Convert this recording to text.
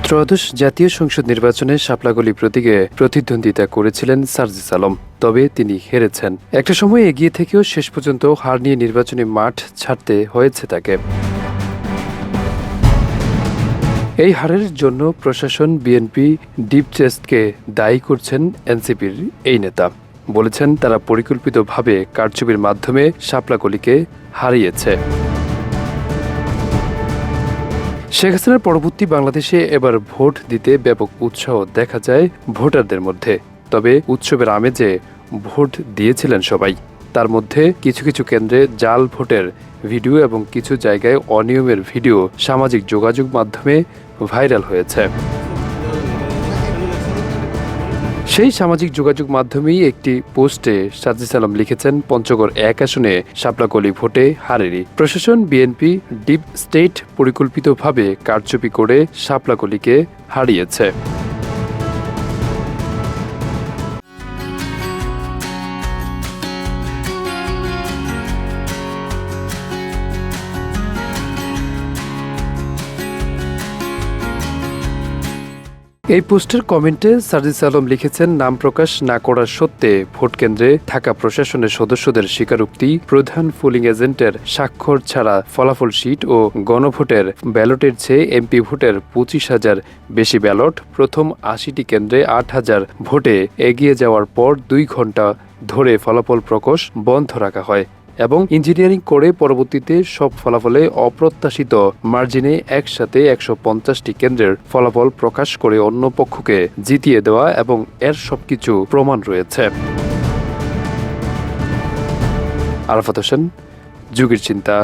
ত্রয়োদশ জাতীয় সংসদ নির্বাচনে শাপলাকলি প্রতীকে প্রতিদ্বন্দ্বিতা করেছিলেন সার্জিস আলম, তবে তিনি হেরেছেন। একটা সময় এগিয়ে থেকেও শেষ পর্যন্ত হার নিয়ে নির্বাচনী মাঠ ছাড়তে হয়েছে তাকে। এই হারের জন্য প্রশাসন বিএনপি ডিপ টেস্টকে দায়ী করছেন এনসিপির এই নেতা। বলেছেন তারা পরিকল্পিতভাবে কারচুপির মাধ্যমে শাপলাকলিকে হারিয়েছে। শেখ হাসিনার পরবর্তী বাংলাদেশে এবার ভোট দিতে ব্যাপক উৎসাহ দেখা যায় ভোটারদের মধ্যে। তবে উৎসবের আমেজে ভোট দিয়েছিলেন সবাই। তার মধ্যে কিছু কিছু কেন্দ্রে জাল ভোটের ভিডিও এবং কিছু জায়গায় অনিয়মের ভিডিও সামাজিক যোগাযোগ মাধ্যমে ভাইরাল হয়েছে। সেই সামাজিক যোগাযোগ মাধ্যমেই একটি পোস্টে সার্জিস আলম লিখেছেন, পঞ্চগড় 1 আসনে শাপলাকলি ভোটে হারেনি। প্রশাসন বিএনপি ডিপ স্টেট পরিকল্পিতভাবে কারচুপি করে শাপলাকলিকে হারিয়েছে। এই পোস্টের কমেন্টে সার্জিস আলম লিখেছেন, নাম প্রকাশ না করার সত্ত্বে ভোট কেন্দ্রে থাকা প্রশাসনের সদস্যদের স্বীকারোক্তি, প্রধান পোলিং এজেন্টের স্বাক্ষর ছাড়া ফলাফল শিট ও গণভোটের ব্যালটের চেয়ে এমপি ভোটের 25,000 বেশি ব্যালট, প্রথম 80টি কেন্দ্রে 8,000 ভোটে এগিয়ে যাওয়ার পর 2 ঘণ্টা ধরে ফলাফল প্রকাশ বন্ধ রাখা হয় এবং ইঞ্জিনিয়ারিং করে পরবর্তীতে সব ফলাফলে অপ্রত্যাশিত মার্জিনে একসাথে 150টি কেন্দ্রের ফলাফল প্রকাশ করে অন্য পক্ষকে জিতিয়ে দেওয়া এবং এর সবকিছু প্রমাণ রয়েছে। আরাফাত হোসেন, যুগের চিন্তা।